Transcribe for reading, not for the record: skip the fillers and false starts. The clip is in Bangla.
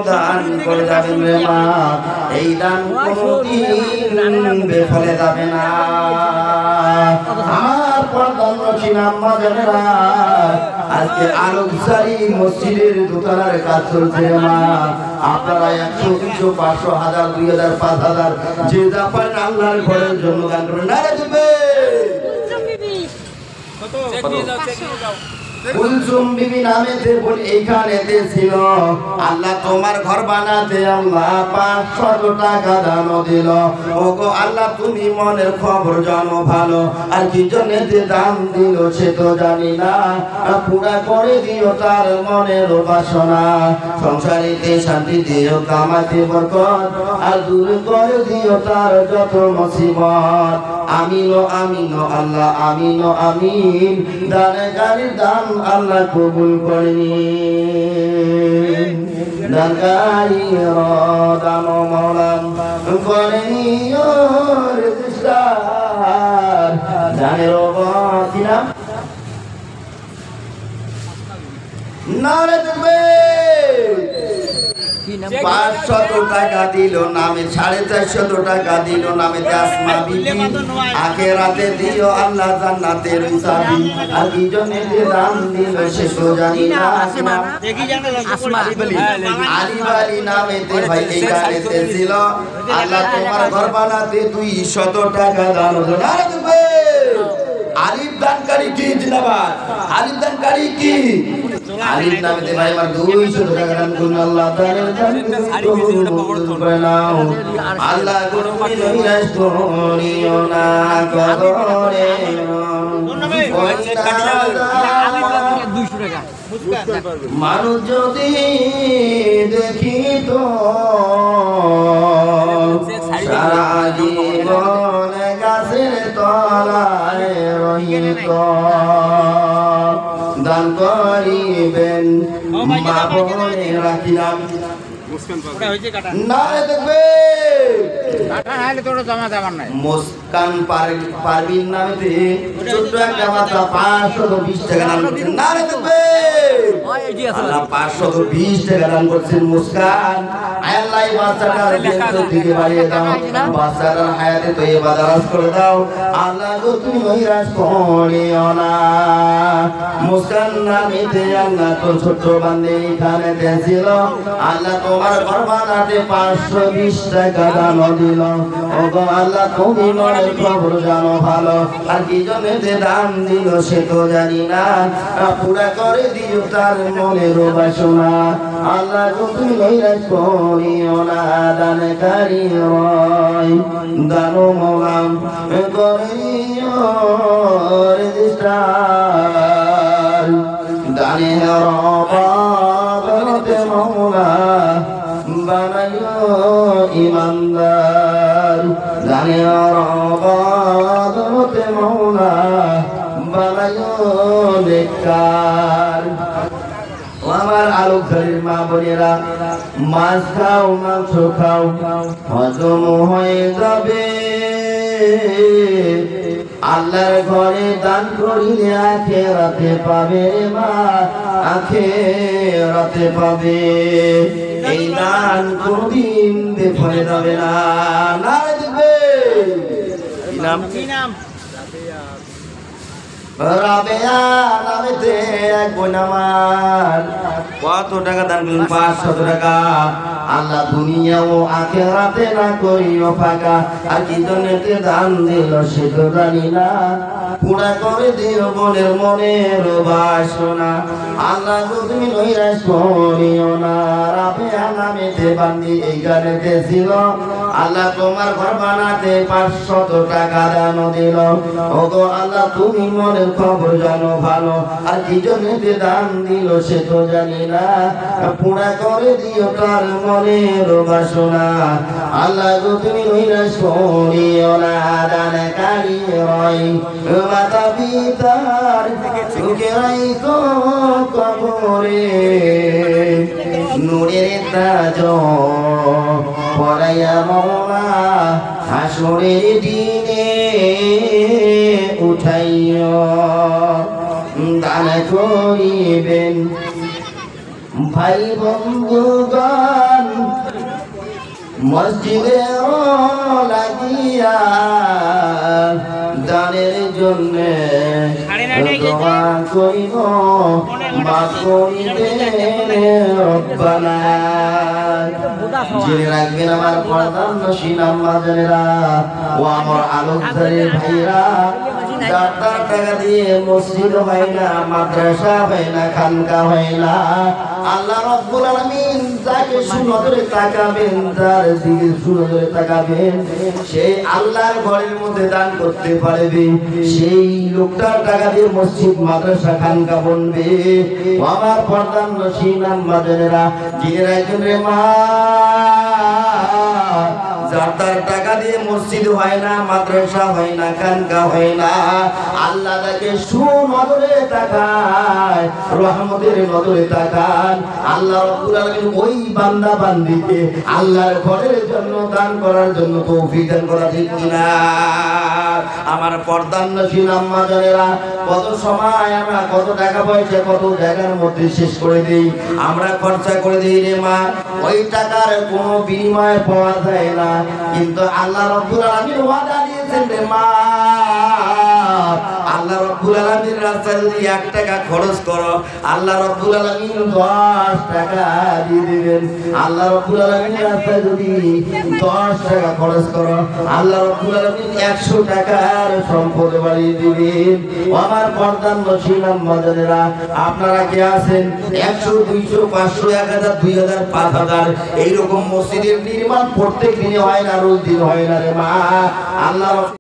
দান করে যাবেন রে মা, এই দান কোনদিন বেফলে যাবে না। আমার পর্দানসীন আম্মা জানেরা, আজকে আলোকসারি মসজিদের দোতলার কাজ চলছে মা। আপনারা 100, 200, 500, 1000, 2000, 5000 যে যা পারেন আল্লাহর ঘরের জন্য দান করবেন। নারে দিবে কুলসুম বিবি নামেতে এইখানেতে ছিল। আল্লাহ তোমার ঘর বানাতে আল্লাহ 500 টাকা দান দিল। ওগো আল্লাহ তুমি মনের খবর জানো ভালো, আর কি জন্য দান দিল সে তো জানি না। পুরা করে দিও তার মনের বাসনা, সংসারেতে শান্তি দিও, কামাতে বরকত, আর দূর করে দিও তার যত মুসিবত। আমিন ও আমিন ও আল্লাহ আমিন ও আমিন। দানকারী দান আল্লাহ কবুল করেন, দানকারী দান মওলান করেন রেজিস্টার। দানের কি নাম? নারে দিবে 500 টাকা দিল নামে, 450 টাকা দিল নামে আসমা বিবি। আখিরাতে দিও আল্লাহ জান্নাতের চাবি, আর কি জন্য যে দান দিল সে তো জানি না। আলী বালি নামেতে ভাই এই গানেতে ছিল। আল্লাহ তোমার ঘর বানাতে 200 টাকা দান দিল। আরে দিবে আলিফ দানকারী কি জিন্দাবাদ? আলিফ দানকারী কি? আলিফ নামেতে ভাই আমার 200 টাকা দান করুন। আল্লাহ দানের দান কবুল করে নাও। আল্লাহ তুমি নৈরাশ করিও না কবরে। মানুষ যদি দেখিত সারা জীবন গাছের তলায় রহিত, দান করিবেন মা বলে রাখিলাম। মুস্কান পারবিন নামেতে ছোট্ট একটা বাচ্চা 520 টাকা দান করছেন। নারে দেখবে 520 টাকা দান করছেন মুস্কান। আল্লাহ বাচ্চাটার দিকে বাড়িয়ে দাও, বাচ্চাটার হায়াতে তৈবা দারাজ করে দাও। আল্লাহ গো তুমি নৈরাশ করিও না। মুস্কান নামেতে আল্লাহ তোর ছোট্ট বান্দে এখানে ছিল। আল্লাহ তোমার ঘর বানাতে 520 টাকা দান দিল। ওগো আল্লাহ তুমি মনের খবর জানো ভালো, আর কি জন্য যে দান দিল সে তো জানি না। পুরা করে দিও তার মনের বাসনা। আল্লাহ তুমি নৈরাশ করিও না। দানকারী রয় দান মওলাম করিও রেজিস্টার। দানের রবাবতে মওলা বানাইও ইমানদার। দানের রবাবতে মওলা বানাইও নেককার। আমার আলোকসারির মা বোনেরা, মাছ খাও মাংস খাও হজম হয়ে যাবে। আল্লাহর ঘরে দান করিলে আখিরাতে পাবে মা, আখিরাতে পাবে। এই দান কোনদিন বেফলে যাবে না। নারে দিবে কি নাম? কি নাম? রাবেয়া নামেতে এক বোন আমার কত টাকা দান করলেন? 500 টাকা। আল্লাহ দুনিয়া ও আখিরাতে না করিও ফাঁকা, আর কি জন্য দান দিল সে তো জানি না। পুরা করে দিও বোনের মনের বাসনা। আল্লাহ তুমি নৈরাশ করিও না। রাবেয়া নামেতে বান্দি এই গানেতে ছিল। আল্লাহ তোমার ঘর বানাতে 500 টাকা দান দিল। ওগো আল্লাহ তুমি মনের খবর জানো ভালো, আর কি জন্য দান দিল সে তো জানি না। পুরা করে দিও তার মনের বাসনা। আল্লাহ গো তুমি নৈরাশ করিও না। দানকারী রয় মাতা পিতার সুখেরাই তো কবরে, নূরের তাজ পরাইয়া মওলা হাসরের দিনে উঠাইও দান করিবেন ভাই বন্ধুগণ। মসজিদে লাগিয়া দানের জন্য দোয়া করিব মাফ করিবেন রব্বানা। জেনে রাখবেন আমার প্রধান নসীন আম্মা জানেরা ও আমার আলোকদারের ভাইরা, যার টাকা দিয়ে মসজিদ হয় না, মাদ্রাসা হয় না, খানকা হয় না, আল্লাহ রাব্বুল আলামিন যাকে সুনজরে তাকাবেন, যার দিকে সুনজরে তাকাবেন, সেই আল্লাহর ঘরের মধ্যে দান করতে পারবে, সেই লোকটার টাকা দিয়ে মসজিদ মাদ্রাসা খানকা বনবে। আমার প্রধান নসীন আম্মা জানেরা, জেনে রাখবেন রে মা, যার তার টাকা দিয়ে মসজিদ হয় না, মাদ্রাসা হয় না, খানকা হয় না, আল্লাহ তাকে সুনজরে তাকায়, রহমতের নজরে তাকান। আল্লাহ রাব্বুল আলামিন ওই বান্দা বান্দিকে আল্লাহর ঘরের জন্য দান করার জন্য তৌফিক দান করা ঠিক কিনা? আমার পর্দার নসীন আম্মা জানেরা, কত সময় আমরা কত টাকা পয়সা কত জায়গার মধ্যে শেষ করে দেই, আমরা খরচা করে দিই রে মা, ওই টাকার কোনো বিনিময় পাওয়া যায় না। কিন্তু আল্লাহ রাব্বুল আলামিন ওয়াদা দিয়েছেন রে মা, আল্লাহ রাব্বুল আলামিন রাস্তায় যদি 1 টাকা খরচ করো, আল্লাহ রাব্বুল আলামিন 10 টাকা দিয়ে দিবেন। আল্লাহ রাব্বুল আলামিন রাস্তায় যদি 10 টাকা খরচ করো, আল্লাহ রাব্বুল আলামিন 100 টাকার সম্পদ বাড়িয়ে দিবেন। আমার পর্দার নসীন আম্মা জানেরা, আপনারা কে আছেন 100 200 500 1000 2000 5000 এইরকম মসজিদের নির্মাণ প্রত্যেক দিনে হয় না, রোজ দিন হয় না রে মা। আল্লাহ